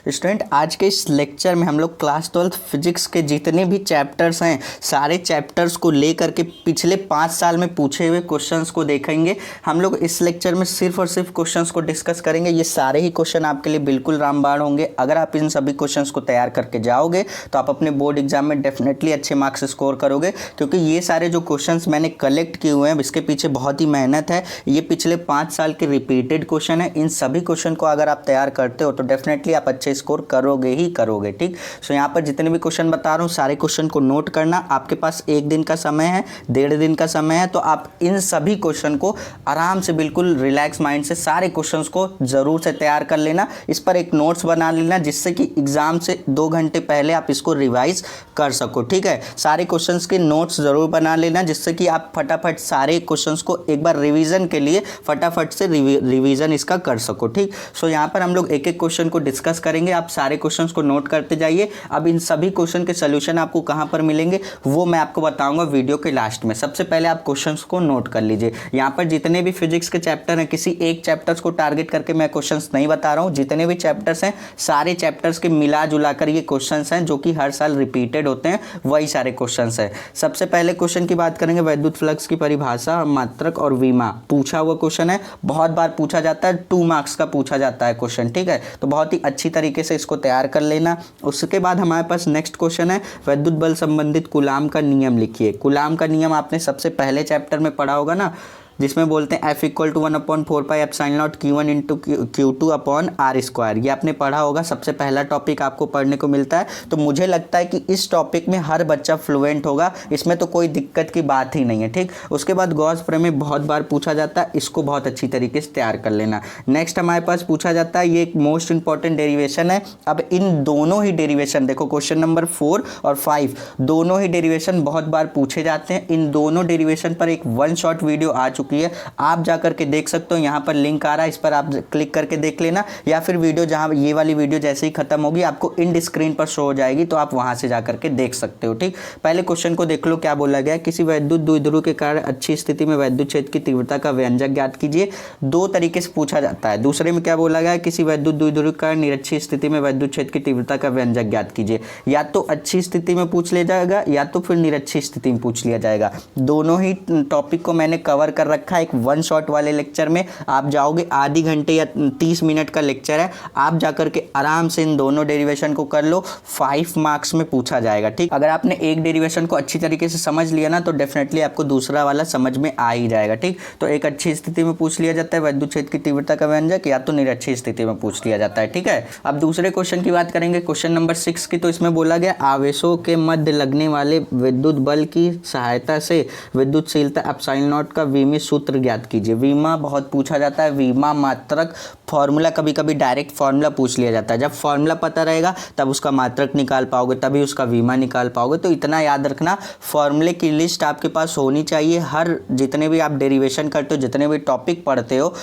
Student आज के इस लेक्चर में हम लोग क्लास 12 फिजिक्स के जितने भी चैप्टर्स हैं सारे चैप्टर्स को लेकर के पिछले 5 साल में पूछे हुए क्वेश्चंस को देखेंगे। हम लोग इस लेक्चर में सिर्फ और सिर्फ क्वेश्चंस को डिस्कस करेंगे। ये सारे ही क्वेश्चन आपके लिए बिल्कुल रामबाण होंगे। अगर आप इन सभी क्वेश्चंस को तैयार करके जाओगे तो आप अपने बोर्ड एग्जाम में डेफिनेटली अच्छे मार्क्स स्कोर करोगे, क्योंकि ये सारे जो क्वेश्चंस मैंने कलेक्ट किए हुए हैं इसके पीछे बहुत ही मेहनत है। ये पिछले 5 साल के रिपीटेड क्वेश्चन है। इन सभी क्वेश्चन को अगर आप तैयार करते हो तो डेफिनेटली आप अच्छे स्कोर करोगे ही करोगे। ठीक, सो यहाँ पर जितने भी क्वेश्चन बता रहा हूँ सारे क्वेश्चन को नोट करना। आपके पास 1 दिन का समय है, 1.5 दिन का समय है, तो आप इन सभी क्वेश्चन को आराम से बिल्कुल रिलैक्स माइंड से सारे क्वेश्चंस को ज़रूर से तैयार कर लेना। इस पर एक नोट्स बना लेना जिससे कि एग्जाम से 2 घंटे पहले आप इसको रिवाइज कर सको। ठीक है, सारे क्वेश्चंस के नोट्स ज़रूर बना लेना जिससे कि आप फटाफट सारे क्वेश्चंस को एक बार रिवीजन के लिए फटाफट से रिवीजन इसका कर सको। ठीक, सो यहाँ पर हम लोग एक एक क्वेश्चन को डिस्कस करेंगे। आप सारे क्वेश्चंस को नोट करते जाइए। अब इन सभी क्वेश्चन के सोल्यूशन आपको कहाँ पर मिलेंगे वो मैं आपको बताऊंगा वीडियो के लास्ट में। सबसे पहले आप क्वेश्चंस को नोट कर लीजिए। यहाँ पर जितने भी फिजिक्स के चैप्टर हैं किसी एक चैप्टर्स को टारगेट करके मैं क्वेश्चंस नहीं बता रहा हूँ। जितने भी चैप्टर्स हैं सारे चैप्टर्स के मिला जुला कर ये क्वेश्चंस हैं जो कि हर साल रिपीटेड होते हैं, वही सारे क्वेश्चंस हैं। सबसे पहले क्वेश्चन की बात करेंगे, विद्युत फ्लक्स की परिभाषा, मात्रक और विमा। पूछा हुआ क्वेश्चन है, बहुत बार पूछा जाता है, 2 मार्क्स का पूछा जाता है क्वेश्चन। ठीक है, तो बहुत ही अच्छी तरीके से इसको तैयार कर लेना। उसके बाद हमारे पास नेक्स्ट क्वेश्चन है, विद्युत बल संबंधित कूलाम का नियम लिखिए। कूलाम का नियम आपने सबसे पहले चैप्टर में पढ़ा होगा ना, जिसमें बोलते हैं F = 1/4 epsilon not Q1 × Q2/R²। ये आपने पढ़ा होगा, सबसे पहला टॉपिक आपको पढ़ने को मिलता है। तो मुझे लगता है कि इस टॉपिक में हर बच्चा फ्लुएंट होगा, इसमें तो कोई दिक्कत की बात ही नहीं है। ठीक, उसके बाद गॉस प्रमेय बहुत बार पूछा जाता है, इसको बहुत अच्छी तरीके से तैयार कर लेना। नेक्स्ट हमारे पास पूछा जाता है, ये एक मोस्ट इंपॉर्टेंट डेरिवेशन है। अब इन दोनों ही डेरिवेशन देखो, क्वेश्चन नंबर 4 और 5 दोनों ही डेरिवेशन बहुत बार पूछे जाते हैं। इन दोनों डेरिवेशन पर एक 1 शॉट वीडियो आ चुकी है, आप जाकर के देख सकते हो। यहां पर लिंक आ रहा है, इस पर आप क्लिक करके देख लेना, या फिर वीडियो जहां ये वाली वीडियो जैसे ही खत्म होगी आपको इंड स्क्रीन पर शो हो जाएगी, तो आप वहां से जाकर के देख सकते हो। ठीक, पहले क्वेश्चन को देख लो क्या बोला गया। किसी वैद्युत द्विध्रुव के कारण अच्छी स्थिति में वैद्युत क्षेत्र की तीव्रता का व्यंजक ज्ञात कीजिए। 2 तरीके से पूछा जाता है। दूसरे में क्या बोला गया, किसी वैद्युत द्विध्रुव के कारण निरक्षीय स्थिति में वैद्युत क्षेत्र की तीव्रता का व्यंजक ज्ञात कीजिए। या तो अच्छी स्थिति में पूछ लिया जाएगा या तो फिर निरक्षीय स्थिति में पूछ लिया जाएगा। दोनों ही टॉपिक को मैंने कवर कर रखा है एक 1 शॉट वाले लेक्चर में। आप जाओगे, आधी घंटे या 30 मिनट का लेक्चर है, आप जाकर के आराम से इन दोनों डेरिवेशन को कर लो, 5 मार्क्स में पूछा जाएगा। ठीक, अगर आपने एक डेरिवेशन को अच्छी तरीके से समझ लिया ना तो डेफिनेटली आपको दूसरा वाला समझ में आ ही जाएगा। ठीक, तो एक अच्छी स्थिति में पूछ लिया जाता है वैद्युत क्षेत्र की तीव्रता का व्यंजक, या तो निरक्षीय स्थिति में पूछ लिया जाता है। ठीक है, अब दूसरे क्वेश्चन की बात करेंगे, क्वेश्चन नंबर 6 की। तो इसमें बोला गया, आवेशों के मध्य लगने वाले विद्युत बल की सहायता से विद्युतशीलता एप्सिलॉन नॉट का विमीय सूत्र ज्ञात कीजिए। वीमा बहुत पूछा जाता है, वीमा मात्रक फॉर्मूला कभी कभी डायरेक्ट फॉर्मूला पूछ लिया जाता है। जब फॉर्मूला पता रहेगा तब उसका मात्रक निकाल पाओगे, तभी उसका वीमा निकाल पाओगे। तो इतना याद रखना, फॉर्मूले की लिस्ट आपके पास होनी चाहिए। हर जितने भी आप डेरिवेशन करते हो, जितने भी टॉपिक पढ़ते हो,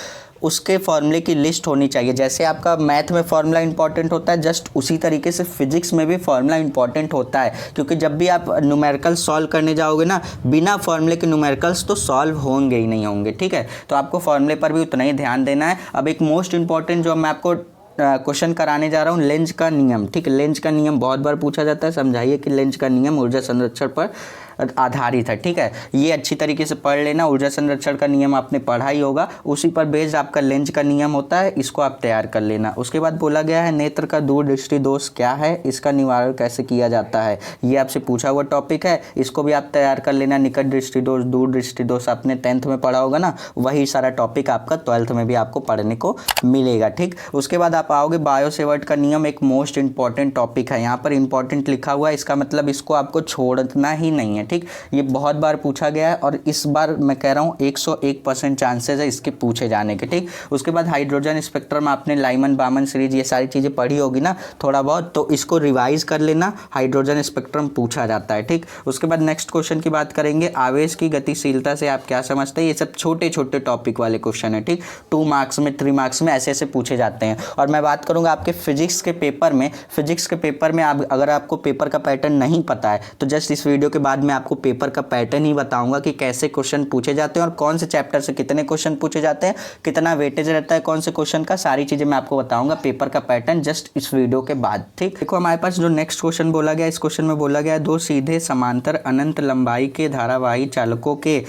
उसके फॉर्मूले की लिस्ट होनी चाहिए। जैसे आपका मैथ में फॉर्मूला इंपॉर्टेंट होता है, जस्ट उसी तरीके से फिजिक्स में भी फॉर्मूला इंपॉर्टेंट होता है, क्योंकि जब भी आप न्यूमेरिकल सॉल्व करने जाओगे ना, बिना फॉर्मूले के न्यूमेरिकल्स तो सॉल्व होंगे ही नहीं होंगे। ठीक है, तो आपको फॉर्मूले पर भी उतना ही ध्यान देना है। अब एक मोस्ट इंपॉर्टेंट जो मैं आपको क्वेश्चन कराने जा रहा हूँ, लेंज का नियम। ठीक, लेंज का नियम बहुत बार पूछा जाता है, समझाइए कि लेंज का नियम ऊर्जा संरक्षण पर आधारित है। ठीक है, ये अच्छी तरीके से पढ़ लेना। ऊर्जा संरक्षण का नियम आपने पढ़ा ही होगा, उसी पर बेस्ड आपका लेंज का नियम होता है, इसको आप तैयार कर लेना। उसके बाद बोला गया है, नेत्र का दूरदृष्टि दोष क्या है, इसका निवारण कैसे किया जाता है। ये आपसे पूछा हुआ टॉपिक है, इसको भी आप तैयार कर लेना। निकट दृष्टि दोष, दूर दृष्टि दोष आपने 10th में पढ़ा होगा ना, वही सारा टॉपिक आपका 12th में भी आपको पढ़ने को मिलेगा। ठीक, उसके बाद आप आओगे, बायो-सेवर्ट का नियम एक मोस्ट इंपॉर्टेंट टॉपिक है। यहाँ पर इंपॉर्टेंट लिखा हुआ है, इसका मतलब इसको आपको छोड़ना ही नहीं है। ठीक, ये बहुत बार पूछा गया है और इस बार मैं कह रहा हूँ 101% चांसेस है इसके पूछे जाने के। ठीक, उसके बाद हाइड्रोजन स्पेक्ट्रम आपने लाइमन बामन सीरीज ये सारी चीज़ें पढ़ी होगी ना थोड़ा बहुत, तो इसको रिवाइज कर लेना। हाइड्रोजन स्पेक्ट्रम पूछा जाता है। ठीक, उसके बाद नेक्स्ट क्वेश्चन की बात करेंगे, आवेश की गतिशीलता से आप क्या समझते हैं। ये सब छोटे छोटे टॉपिक वाले क्वेश्चन है। ठीक, 2 मार्क्स में, 3 मार्क्स में ऐसे ऐसे पूछे जाते हैं। और मैं बात करूँगा आपके फिजिक्स के पेपर में, अगर आपको पेपर का पैटर्न नहीं पता है तो जस्ट इस वीडियो के बाद मैं आपको पेपर का पैटर्न ही बताऊंगा कि कैसे क्वेश्चन पूछे जाते हैं और कौन से चैप्टर से कितने क्वेश्चन पूछे जाते हैं, कितना वेटेज रहता है कौन से क्वेश्चन का, सारी चीज़ें मैं आपको बताऊंगा पेपर का पैटर्न जस्ट इस वीडियो के बाद। ठीक, देखो हमारे पास जो नेक्स्ट क्वेश्चन बोला गया, इस क्वेश्चन में बोला गया दो सीधे समांतर अनंत लंबाई के धारावाही चालकों के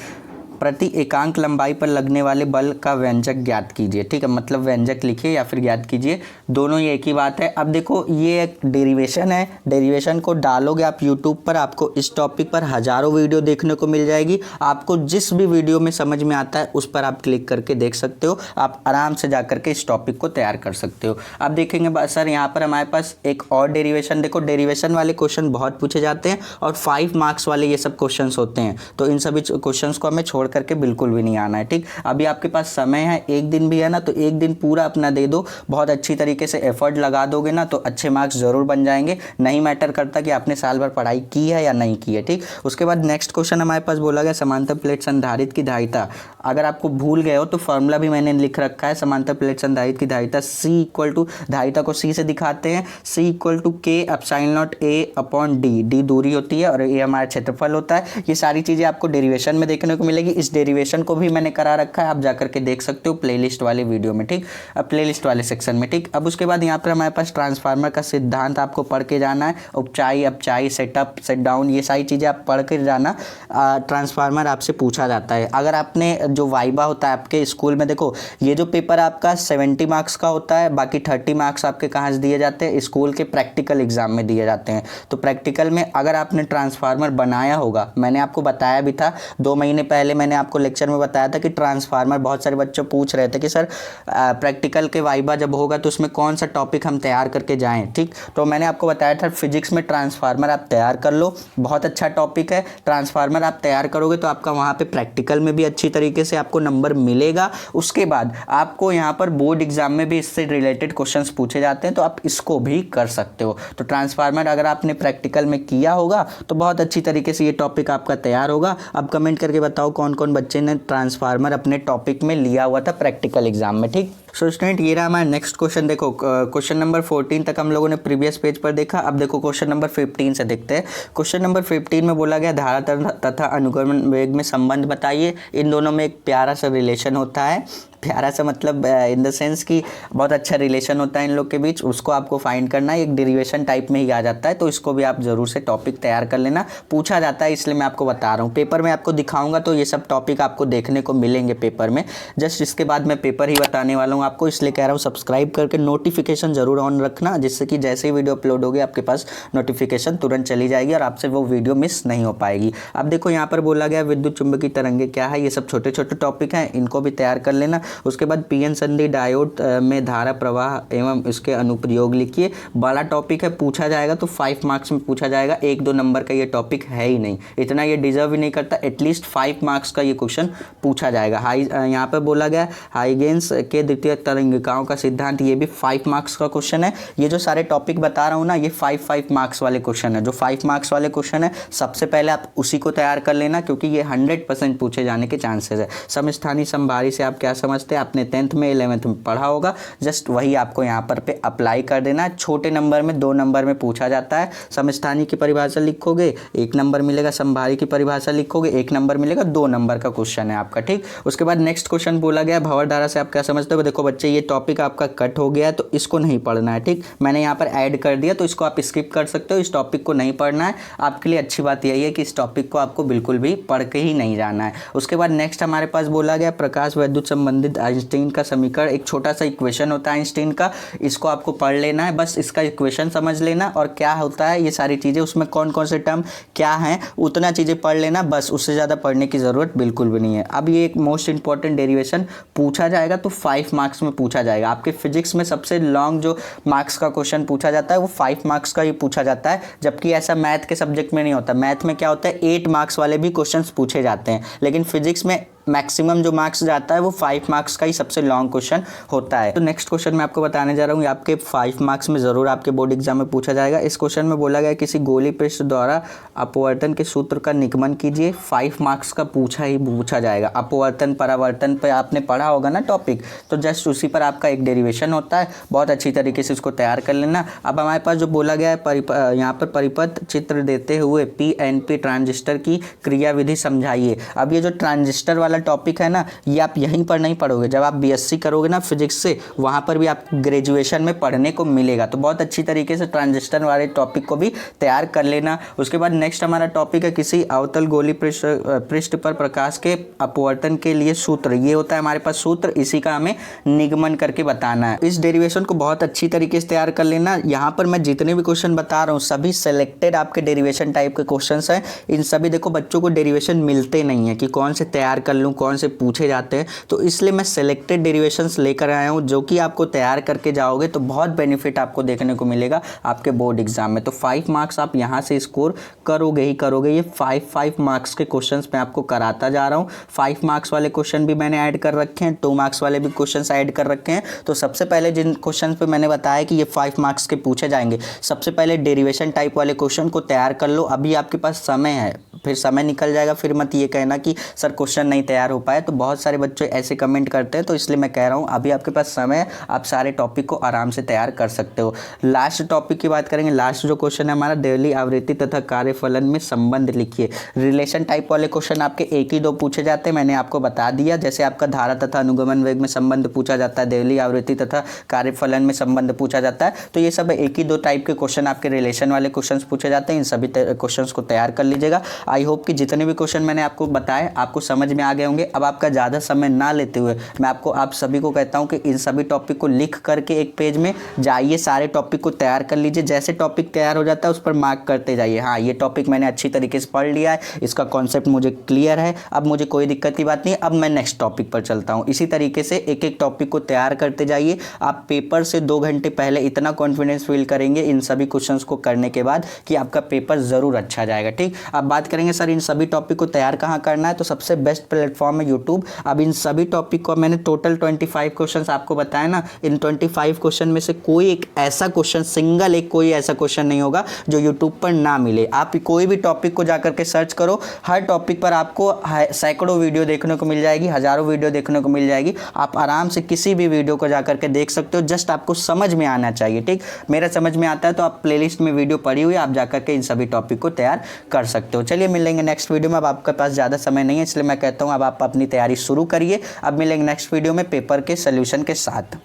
प्रति एकांक लंबाई पर लगने वाले बल का व्यंजक ज्ञात कीजिए। ठीक है, मतलब व्यंजक लिखिए या फिर ज्ञात कीजिए, दोनों ही एक ही बात है। अब देखो ये एक डेरिवेशन है, डेरिवेशन को डालोगे आप यूट्यूब पर, आपको इस टॉपिक पर हज़ारों वीडियो देखने को मिल जाएगी। आपको जिस भी वीडियो में समझ में आता है उस पर आप क्लिक करके देख सकते हो, आप आराम से जा करके इस टॉपिक को तैयार कर सकते हो। अब देखेंगे सर यहाँ पर हमारे पास एक और डेरिवेशन, देखो डेरिवेशन वाले क्वेश्चन बहुत पूछे जाते हैं और 5 मार्क्स वाले ये सब क्वेश्चन होते हैं, तो इन सभी क्वेश्चन को हमें छोड़ करके बिल्कुल भी नहीं आना है। ठीक, अभी आपके पास समय है, एक दिन भी है ना, तो एक दिन पूरा अपना दे दो, बहुत अच्छी तरीके से एफर्ट लगा दोगे ना तो अच्छे मार्क्स जरूर बन जाएंगे। नहीं मैटर करता कि आपने साल भर पढ़ाई की है या नहीं की है। ठीक, उसके बाद नेक्स्ट क्वेश्चन हमारे पास बोला गया समांतर प्लेट संधारित्र की धारिता। अगर आपको भूल गए हो तो फॉर्मूला भी मैंने लिख रखा है, समांतर प्लेट संधारित्र की धारिता C इक्वल टू, धारिता को C से दिखाते हैं, C equal to K epsilon not A upon D, D दूरी होती है और A हमारा क्षेत्रफल होता है। ये सारी चीज़ें आपको डेरिवेशन में देखने को मिलेगी। इस डेरिवेशन को भी मैंने करा रखा है, आप जाकर के देख सकते हो प्लेलिस्ट वाले वीडियो में। ठीक, अब प्लेलिस्ट वाले सेक्शन में। ठीक, अब उसके बाद यहाँ पर हमारे पास ट्रांसफार्मर का सिद्धांत आपको पढ़ के जाना है, उपचाई अपचाई सेटअप सेट डाउन, ये सारी चीज़ें आप पढ़ के जाना। ट्रांसफार्मर आपसे पूछा जाता है। अगर आपने जो वाइबा होता है आपके स्कूल में, देखो ये जो पेपर आपका 70 मार्क्स का होता है, बाकी 30 मार्क्स आपके कहाँ से दिए जाते हैं, स्कूल के प्रैक्टिकल एग्जाम में दिए जाते हैं। तो प्रैक्टिकल में अगर आपने ट्रांसफार्मर बनाया होगा, मैंने आपको बताया भी था 2 महीने पहले, मैंने आपको लेक्चर में बताया था कि ट्रांसफार्मर, बहुत सारे बच्चे पूछ रहे थे कि सर प्रैक्टिकल के वाइबा जब होगा तो उसमें कौन सा टॉपिक हम तैयार करके जाएं। ठीक, तो मैंने आपको बताया था फिजिक्स में ट्रांसफार्मर आप तैयार कर लो, बहुत अच्छा टॉपिक है। ट्रांसफार्मर आप तैयार करोगे तो आपका वहाँ पे प्रैक्टिकल में भी अच्छी तरीके से आपको नंबर मिलेगा। उसके बाद आपको यहाँ पर बोर्ड एग्जाम में भी इससे रिलेटेड क्वेश्चंस पूछे जाते हैं, तो आप इसको भी कर सकते हो। तो ट्रांसफार्मर अगर आपने प्रैक्टिकल में किया होगा तो बहुत अच्छी तरीके से ये टॉपिक आपका तैयार होगा। अब कमेंट करके बताओ कौन कौन बच्चे ने ट्रांसफार्मर अपने टॉपिक में लिया हुआ था प्रैक्टिकल एग्जाम में। ठीक, सो स्टूडेंट ये रहा हमारा नेक्स्ट क्वेश्चन। देखो क्वेश्चन नंबर 14 तक हम लोगों ने प्रीवियस पेज पर देखा। अब देखो क्वेश्चन नंबर 15 से देखते हैं। क्वेश्चन नंबर 15 में बोला गया धारा तथा अनुगमन वेग में संबंध बताइए। इन दोनों में एक प्यारा सा रिलेशन होता है, प्यारा सा मतलब इन द सेंस कि बहुत अच्छा रिलेशन होता है इन लोग के बीच, उसको आपको फाइंड करना है। एक डेरिवेशन टाइप में ही आ जाता है, तो इसको भी आप जरूर से टॉपिक तैयार कर लेना, पूछा जाता है इसलिए मैं आपको बता रहा हूँ। पेपर में आपको दिखाऊंगा तो ये सब टॉपिक आपको देखने को मिलेंगे पेपर में। जस्ट इसके बाद मैं पेपर ही बताने वाला हूँ आपको, इसलिए कह रहा हूँ सब्सक्राइब करके नोटिफिकेशन जरूर ऑन रखना, जिससे कि जैसे ही वीडियो अपलोड होगी आपके पास नोटिफिकेशन तुरंत चली जाएगी और आपसे वो वीडियो मिस नहीं हो पाएगी। अब देखो यहाँ पर बोला गया विद्युत चुंबकीय तरंगे क्या है, ये सब छोटे छोटे टॉपिक हैं, इनको भी तैयार कर लेना। उसके बाद पीएन संधि डायोड में धारा प्रवाह एवं इसके अनुप्रयोग लिखिए। बड़ा टॉपिक है, पूछा जाएगा तो 5 मार्क्स में पूछा जाएगा, 1-2 नंबर का ये टॉपिक है ही नहीं, इतना ये डिजर्व ही नहीं करता। एटलीस्ट 5 मार्क्स का ये क्वेश्चन पूछा जाएगा। यहाँ पर बोला गया हाइगेंस के द्वितीय तरंगिकाओं का सिद्धांत, ये भी 5 मार्क्स का क्वेश्चन है। ये जो सारे टॉपिक बता रहा हूँ ना, ये 5 मार्क्स वाले क्वेश्चन है। जो 5 मार्क्स वाले क्वेश्चन है सबसे पहले आप उसी को तैयार कर लेना, क्योंकि ये 100% पूछे जाने के चांसेस है। समस्थानी समभारी से आप क्या समझते हैं, आपने 10th में 11th में पढ़ा होगा, जस्ट वही आपको यहाँ पर पे अप्लाई कर देना। छोटे नंबर में 2 नंबर में पूछा जाता है। समस्थानी की परिभाषा लिखोगे 1 नंबर मिलेगा, समभारी की परिभाषा लिखोगे 1 नंबर मिलेगा, 2 नंबर का क्वेश्चन है आपका। ठीक, उसके बाद नेक्स्ट क्वेश्चन बोला गया भंवर धारा से आप क्या समझते हो। देखो बच्चे ये टॉपिक आपका कट हो गया है तो इसको नहीं पढ़ना है। ठीक, मैंने यहाँ पर ऐड कर दिया तो इसको आप स्किप कर सकते हो, इस टॉपिक को नहीं पढ़ना है। आपके लिए अच्छी बात यही है कि इस टॉपिक को आपको बिल्कुल भी पढ़ के ही नहीं जाना है। उसके बाद नेक्स्ट हमारे पास बोला गया प्रकाश विद्युत संबंधित आइंस्टीन का समीकरण, एक छोटा सा इक्वेशन होता है आइंस्टीन का, इसको आपको पढ़ लेना है, बस इसका इक्वेशन समझ लेना और क्या होता है ये सारी चीज़ें, उसमें कौन कौन से टर्म क्या हैं उतना चीज़ें पढ़ लेना, बस उससे ज़्यादा पढ़ने की ज़रूरत बिल्कुल भी नहीं है। अब ये एक मोस्ट इंपॉर्टेंट डेरिवेशन पूछा जाएगा तो 5 मार्क्स में पूछा जाएगा। आपके फिजिक्स में सबसे लॉन्ग जो मार्क्स का क्वेश्चन पूछा जाता है वो 5 मार्क्स का ही पूछा जाता है, जबकि ऐसा मैथ के सब्जेक्ट में नहीं होता। मैथ में क्या होता है 8 मार्क्स वाले भी क्वेश्चंस पूछे जाते हैं, लेकिन फिजिक्स में मैक्सिमम जो मार्क्स जाता है वो 5 मार्क्स का ही सबसे लॉन्ग क्वेश्चन होता है। तो नेक्स्ट क्वेश्चन मैं आपको बताने जा रहा हूँ, आपके 5 मार्क्स में ज़रूर आपके बोर्ड एग्जाम में पूछा जाएगा। इस क्वेश्चन में बोला गया किसी गोली पृष्ठ द्वारा अपवर्तन के सूत्र का निगमन कीजिए। 5 मार्क्स का पूछा जाएगा। अपवर्तन परावर्तन पे आपने पढ़ा होगा ना टॉपिक, तो जस्ट उसी पर आपका एक डेरिवेशन होता है, बहुत अच्छी तरीके से उसको तैयार कर लेना। अब हमारे पास जो बोला गया है यहाँ पर परिपथ चित्र देते हुए PNP ट्रांजिस्टर की क्रियाविधि समझाइए। अब ये जो ट्रांजिस्टर वाला टॉपिक है ना, ये आप यहीं पर नहीं पढ़ोगे, जब आप BSc करोगे ना फिजिक्स से, वहाँ पर भी आप ग्रेजुएशन में पढ़ने को मिलेगा। तो बहुत अच्छी तरीके से ट्रांजिस्टर वाले टॉपिक को भी तैयार कर लेना। उसके बाद नेक्स्ट हमारा टॉपिक है किसी अवतल गोली पृष्ठ पर प्रकाश के अपवर्तन के लिए सूत्र। ये होता है हमारे पास सूत्र, इसी का हमें निगमन करके बताना है। इस डेरिवेशन को बहुत अच्छी तरीके से तैयार कर लेना। यहाँ पर मैं जितने भी क्वेश्चन बता रहा हूँ सभी सेलेक्टेड आपके डेरिवेशन टाइप के क्वेश्चंस हैं। इन सभी देखो बच्चों को डेरिवेशन मिलते नहीं है कि कौन से तैयार कर लूँ, कौन से पूछे जाते हैं, तो इसलिए मैं सेलेक्टेड डेरिवेशंस लेकर आया हूँ जो कि आपको तैयार करके जाओगे तो बहुत बेनिफिट आपको देखने को मिलेगा आपके बोर्ड एग्जाम में। तो 5 मार्क्स आप यहाँ से स्कोर करोगे ही करोगे। ये 5 मार्क्स के क्वेश्चंस मैं आपको कराता जा रहा हूँ। 5 मार्क्स वाले क्वेश्चन भी मैंने ऐड कर रखे हैं, 2 मार्क्स वाले भी क्वेश्चंस ऐड कर रखे हैं। तो सबसे पहले जिन क्वेश्चन पे मैंने बताया कि ये 5 मार्क्स के पूछे जाएंगे, सबसे पहले डेरिवेशन टाइप वाले क्वेश्चन को तैयार कर लो। अभी आपके पास समय है, फिर समय निकल जाएगा, फिर मत ये कहना कि सर क्वेश्चन नहीं तैयार हो पाए। तो बहुत सारे बच्चे ऐसे कमेंट करते हैं, तो इसलिए मैं कह रहा हूँ अभी आपके पास समय है, आप सारे टॉपिक को आराम से तैयार कर सकते हो। लास्ट टॉपिक की बात करेंगे। लास्ट जो क्वेश्चन है हमारा, देवली आवृत्ति तथा कार्यफलन में संबंध लिखिए। रिलेशन टाइप वाले क्वेश्चन आपके एक ही 2 पूछे जाते हैं, मैंने आपको बता दिया। जैसे आपका धारा तथा अनुगमन वेग में संबंध पूछा जाता है, देवली आवृत्ति तथा कार्यफलन में संबंध पूछा जाता है। तो ये सब एक ही 2 टाइप के क्वेश्चन आपके रिलेशन वाले क्वेश्चन पूछे जाते हैं। इन सभी क्वेश्चन को तैयार कर लीजिएगा। आई होप कि जितने भी क्वेश्चन मैंने आपको बताए आपको समझ में आ गए होंगे। अब आपका ज़्यादा समय ना लेते हुए मैं आप सभी को कहता हूं कि इन सभी टॉपिक को लिख करके एक पेज में जाइए, सारे टॉपिक को तैयार कर लीजिए। जैसे टॉपिक तैयार हो जाता है उस पर मार्क करते जाइए, हाँ ये टॉपिक मैंने अच्छी तरीके से पढ़ लिया है, इसका कॉन्सेप्ट मुझे क्लियर है, अब मुझे कोई दिक्कत की बात नहीं, अब मैं नेक्स्ट टॉपिक पर चलता हूँ। इसी तरीके से एक एक टॉपिक को तैयार करते जाइए। आप पेपर से 2 घंटे पहले इतना कॉन्फिडेंस फील करेंगे इन सभी क्वेश्चन को करने के बाद कि आपका पेपर ज़रूर अच्छा जाएगा। ठीक, अब बात करेंगे सर इन सभी टॉपिक को तैयार कहाँ करना है, तो सबसे बेस्ट प्लेटफॉर्म है यूट्यूब। अब इन सभी टॉपिक को मैंने टोटल 25 क्वेश्चंस आपको बताया ना, इन 25 क्वेश्चन में से कोई एक ऐसा क्वेश्चन, सिंगल एक कोई ऐसा क्वेश्चन नहीं होगा जो यूट्यूब पर ना मिले। आप कोई भी टॉपिक को जाकर के सर्च करो, हर टॉपिक पर आपको सैकड़ों वीडियो देखने को मिल जाएगी, हज़ारों वीडियो देखने को मिल जाएगी। आप आराम से किसी भी वीडियो को जाकर के देख सकते हो, जस्ट आपको समझ में आना चाहिए। ठीक, मेरा समझ में आता है तो आप प्लेलिस्ट में वीडियो पड़ी हुई, आप जाकर के इन सभी टॉपिक को तैयार कर सकते हो। चलिए मिलेंगे नेक्स्ट वीडियो में। अब आपके पास ज़्यादा समय नहीं है, इसलिए मैं कहता हूँ अब आप अपनी तैयारी शुरू करिए। अब मिलेंगे नेक्स्ट वीडियो में पेपर के सोल्यूशन के साथ।